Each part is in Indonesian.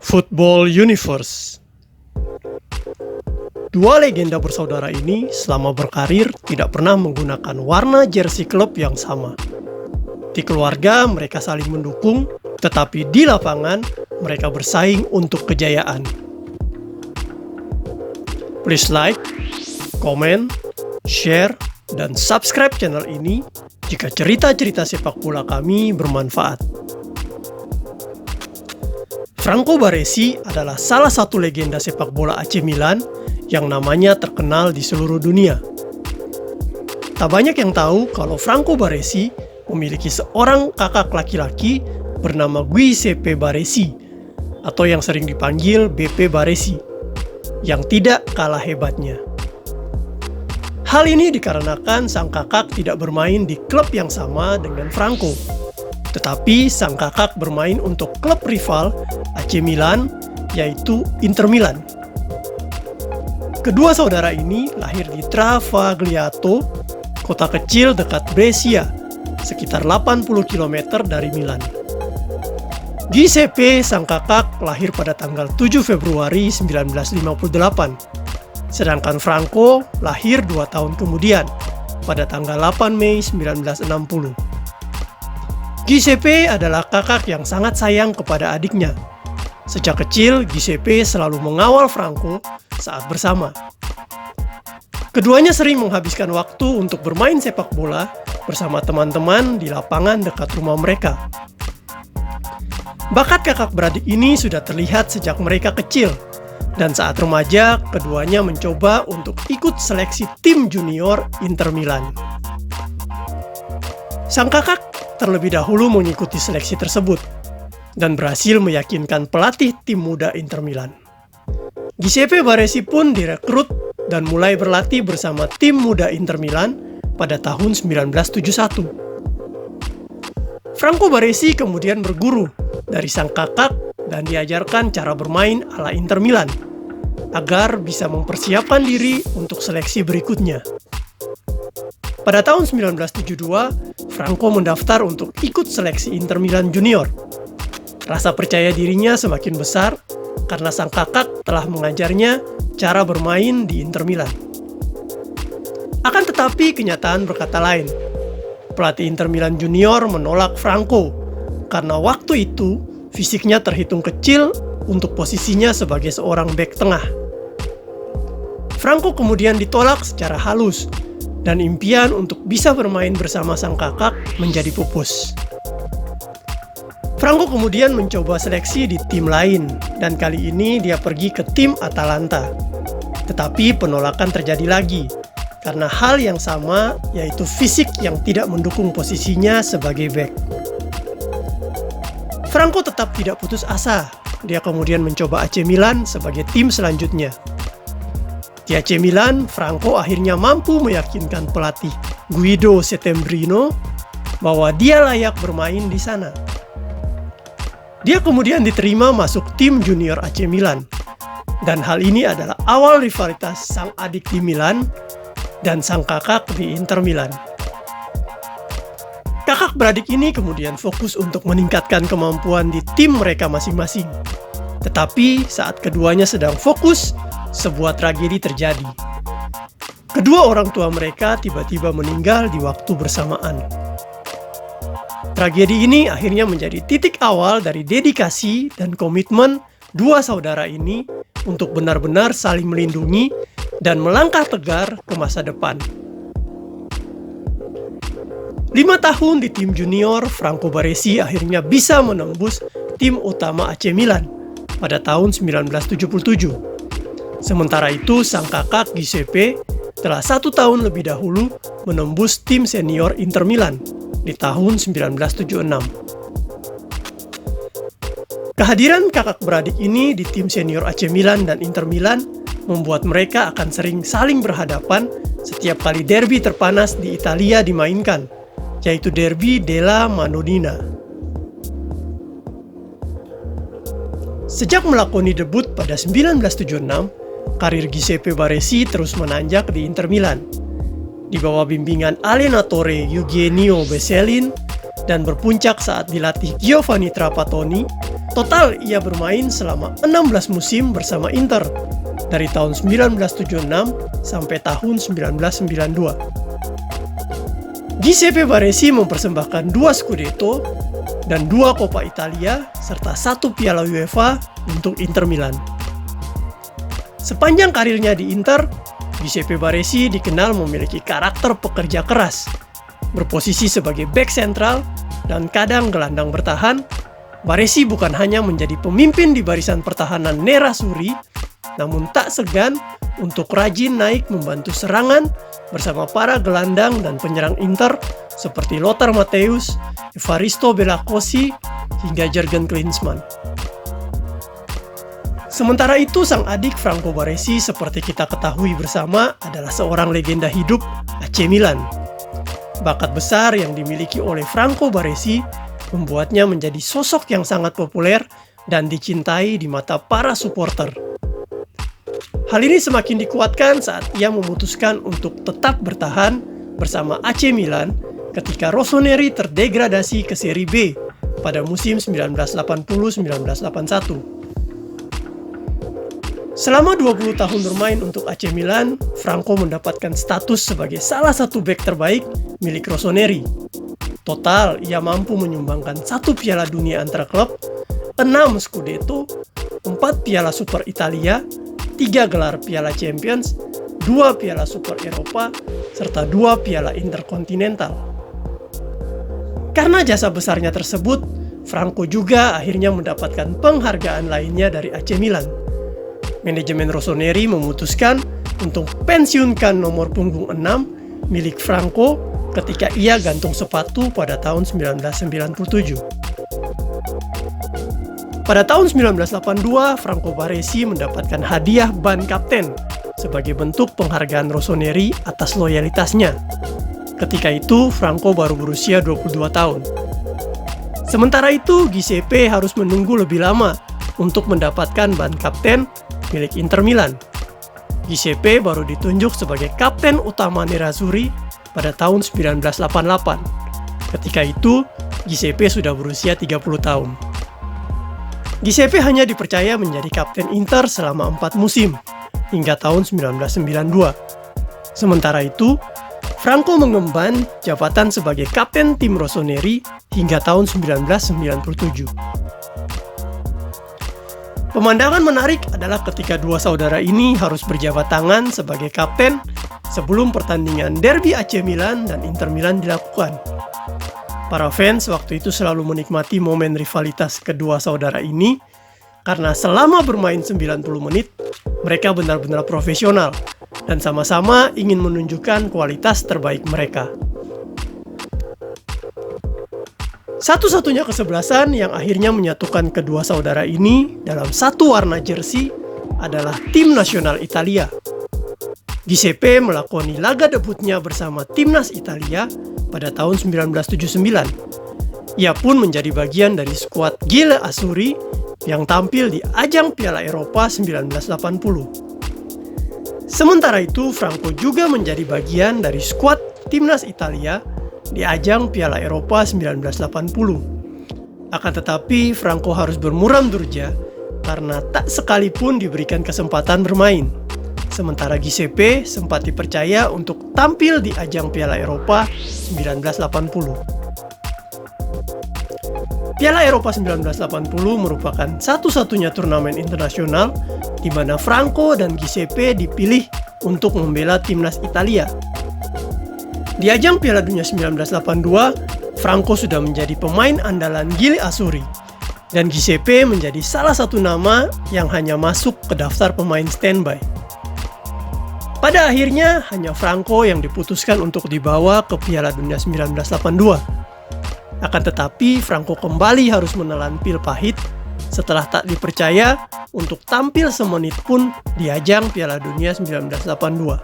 Football Universe. Dua legenda bersaudara ini selama berkarir tidak pernah menggunakan warna jersey klub yang sama. Di keluarga mereka saling mendukung, tetapi di lapangan mereka bersaing untuk kejayaan. Please like, comment, share, dan subscribe channel ini jika cerita-cerita sepak bola kami bermanfaat. Franco Baresi adalah salah satu legenda sepak bola AC Milan yang namanya terkenal di seluruh dunia. Tak banyak yang tahu kalau Franco Baresi memiliki seorang kakak laki-laki bernama Giuseppe Baresi atau yang sering dipanggil BP Baresi, yang tidak kalah hebatnya. Hal ini dikarenakan sang kakak tidak bermain di klub yang sama dengan Franco, tetapi sang kakak bermain untuk klub rival AC Milan, yaitu Inter Milan. Kedua saudara ini lahir di Travagliato, kota kecil dekat Brescia, sekitar 80 km dari Milan. Giuseppe, sang kakak, lahir pada tanggal 7 Februari 1958, sedangkan Franco lahir 2 tahun kemudian, pada tanggal 8 Mei 1960. Giuseppe adalah kakak yang sangat sayang kepada adiknya. Sejak kecil, Giuseppe selalu mengawal Franco saat bersama. Keduanya sering menghabiskan waktu untuk bermain sepak bola bersama teman-teman di lapangan dekat rumah mereka. Bakat kakak beradik ini sudah terlihat sejak mereka kecil, dan saat remaja, keduanya mencoba untuk ikut seleksi tim junior Inter Milan. Sang kakak terlebih dahulu mengikuti seleksi tersebut dan berhasil meyakinkan pelatih tim muda Inter Milan. Giuseppe Baresi pun direkrut dan mulai berlatih bersama tim muda Inter Milan pada tahun 1971. Franco Baresi kemudian berguru dari sang kakak dan diajarkan cara bermain ala Inter Milan agar bisa mempersiapkan diri untuk seleksi berikutnya. Pada tahun 1972, Franco mendaftar untuk ikut seleksi Inter Milan Junior. Rasa percaya dirinya semakin besar karena sang kakak telah mengajarnya cara bermain di Inter Milan. Akan tetapi kenyataan berkata lain. Pelatih Inter Milan Junior menolak Franco karena waktu itu fisiknya terhitung kecil untuk posisinya sebagai seorang bek tengah. Franco kemudian ditolak secara halus dan impian untuk bisa bermain bersama sang kakak menjadi pupus. Franco kemudian mencoba seleksi di tim lain, dan kali ini dia pergi ke tim Atalanta. Tetapi penolakan terjadi lagi, karena hal yang sama, yaitu fisik yang tidak mendukung posisinya sebagai bek. Franco tetap tidak putus asa, dia kemudian mencoba AC Milan sebagai tim selanjutnya. Di AC Milan, Franco akhirnya mampu meyakinkan pelatih Guido Settembrino bahwa dia layak bermain di sana. Dia kemudian diterima masuk tim junior AC Milan, dan hal ini adalah awal rivalitas sang adik di Milan dan sang kakak di Inter Milan. Kakak beradik ini kemudian fokus untuk meningkatkan kemampuan di tim mereka masing-masing. Tetapi saat keduanya sedang fokus, sebuah tragedi terjadi. Kedua orang tua mereka tiba-tiba meninggal di waktu bersamaan. Tragedi ini akhirnya menjadi titik awal dari dedikasi dan komitmen dua saudara ini untuk benar-benar saling melindungi dan melangkah tegar ke masa depan. 5 tahun di tim junior, Franco Baresi akhirnya bisa menembus tim utama AC Milan pada tahun 1977. Sementara itu, sang kakak Giuseppe telah 1 tahun lebih dahulu menembus tim senior Inter Milan di tahun 1976. Kehadiran kakak beradik ini di tim senior AC Milan dan Inter Milan membuat mereka akan sering saling berhadapan setiap kali derby terpanas di Italia dimainkan, yaitu Derby della Madonnina. Sejak melakoni debut pada 1976, karir Giuseppe Baresi terus menanjak di Inter Milan. Di bawah bimbingan allenatore Eugenio Beselin dan berpuncak saat dilatih Giovanni Trapattoni, Total ia bermain selama 16 musim bersama Inter, dari tahun 1976 sampai tahun 1992. Giuseppe Baresi mempersembahkan 2 Scudetto dan 2 Coppa Italia serta 1 Piala UEFA untuk Inter Milan. Sepanjang karirnya di Inter, Giuseppe Baresi dikenal memiliki karakter pekerja keras, berposisi sebagai bek sentral dan kadang gelandang bertahan. Baresi bukan hanya menjadi pemimpin di barisan pertahanan Nerazzurri, namun tak segan untuk rajin naik membantu serangan bersama para gelandang dan penyerang Inter seperti Lothar Matthäus, Evaristo Bellacossi, hingga Jurgen Klinsmann. Sementara itu, sang adik Franco Baresi seperti kita ketahui bersama adalah seorang legenda hidup AC Milan. Bakat besar yang dimiliki oleh Franco Baresi membuatnya menjadi sosok yang sangat populer dan dicintai di mata para supporter. Hal ini semakin dikuatkan saat ia memutuskan untuk tetap bertahan bersama AC Milan ketika Rossoneri terdegradasi ke Serie B pada musim 1980-1981. Selama 20 tahun bermain untuk AC Milan, Franco mendapatkan status sebagai salah satu bek terbaik milik Rossoneri. Total, ia mampu menyumbangkan 1 Piala Dunia antar klub, 6 Scudetto, 4 Piala Super Italia, 3 gelar Piala Champions, 2 Piala Super Eropa, serta 2 Piala Interkontinental. Karena jasa besarnya tersebut, Franco juga akhirnya mendapatkan penghargaan lainnya dari AC Milan. Manajemen Rossoneri memutuskan untuk pensiunkan nomor punggung 6 milik Franco ketika ia gantung sepatu pada tahun 1997. Pada tahun 1982, Franco Baresi mendapatkan hadiah ban kapten sebagai bentuk penghargaan Rossoneri atas loyalitasnya. Ketika itu, Franco baru berusia 22 tahun. Sementara itu, Giuseppe harus menunggu lebih lama untuk mendapatkan ban kapten milik Inter Milan. Giuseppe baru ditunjuk sebagai kapten utama Nerazzurri pada tahun 1988. Ketika itu, Giuseppe sudah berusia 30 tahun. Giuseppe hanya dipercaya menjadi kapten Inter selama 4 musim, hingga tahun 1992. Sementara itu, Franco mengemban jabatan sebagai kapten tim Rossoneri hingga tahun 1997. Pemandangan menarik adalah ketika dua saudara ini harus berjabat tangan sebagai kapten sebelum pertandingan derby AC Milan dan Inter Milan dilakukan. Para fans waktu itu selalu menikmati momen rivalitas kedua saudara ini karena selama bermain 90 menit, mereka benar-benar profesional dan sama-sama ingin menunjukkan kualitas terbaik mereka. Satu-satunya kesebelasan yang akhirnya menyatukan kedua saudara ini dalam satu warna jersey adalah tim nasional Italia. Giuseppe melakoni laga debutnya bersama timnas Italia pada tahun 1979. Ia pun menjadi bagian dari skuad Gille Azzurri yang tampil di ajang Piala Eropa 1980. Sementara itu, Franco juga menjadi bagian dari skuad timnas Italia di ajang Piala Eropa 1980. Akan tetapi, Franco harus bermuram durja karena tak sekalipun diberikan kesempatan bermain. Sementara Giuseppe sempat dipercaya untuk tampil di ajang Piala Eropa 1980. Piala Eropa 1980 merupakan satu-satunya turnamen internasional di mana Franco dan Giuseppe dipilih untuk membela timnas Italia. Di ajang Piala Dunia 1982, Franco sudah menjadi pemain andalan Gille Azzurri, dan Giuseppe menjadi salah satu nama yang hanya masuk ke daftar pemain standby. Pada akhirnya, hanya Franco yang diputuskan untuk dibawa ke Piala Dunia 1982. Akan tetapi, Franco kembali harus menelan pil pahit setelah tak dipercaya untuk tampil semenit pun di ajang Piala Dunia 1982.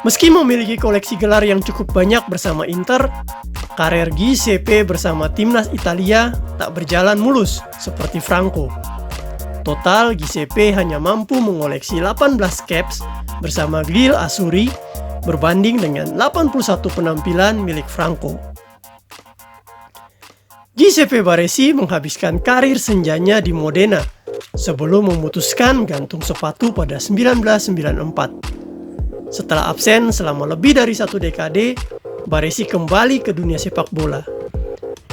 Meski memiliki koleksi gelar yang cukup banyak bersama Inter, karir Giuseppe bersama timnas Italia tak berjalan mulus seperti Franco. Total, Giuseppe hanya mampu mengoleksi 18 caps bersama Gille Azzurri berbanding dengan 81 penampilan milik Franco. Giuseppe Baresi menghabiskan karir senjanya di Modena sebelum memutuskan gantung sepatu pada 1994. Setelah absen selama lebih dari 1 dekade, Baresi kembali ke dunia sepak bola.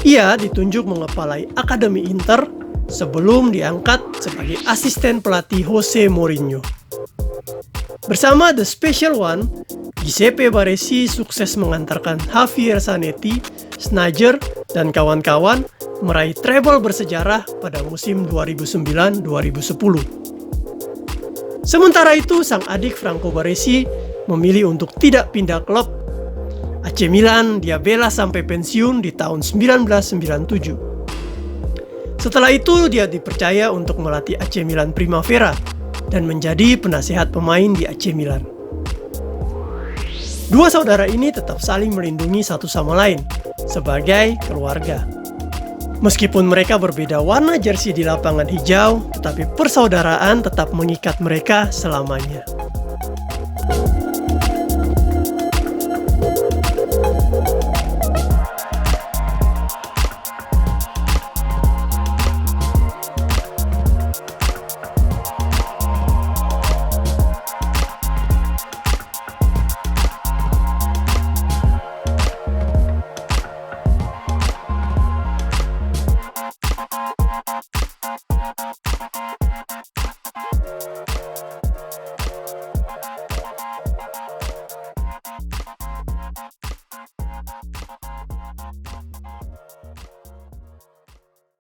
Ia ditunjuk mengepalai Akademi Inter sebelum diangkat sebagai asisten pelatih Jose Mourinho. Bersama The Special One, Giuseppe Baresi sukses mengantarkan Javier Zanetti, Schneider, dan kawan-kawan meraih treble bersejarah pada musim 2009-2010. Sementara itu, sang adik Franco Baresi memilih untuk tidak pindah klub. AC Milan dia bela sampai pensiun di tahun 1997. Setelah itu, dia dipercaya untuk melatih AC Milan Primavera dan menjadi penasehat pemain di AC Milan. Dua saudara ini tetap saling melindungi satu sama lain sebagai keluarga. Meskipun mereka berbeda warna jersey di lapangan hijau, tetapi persaudaraan tetap mengikat mereka selamanya.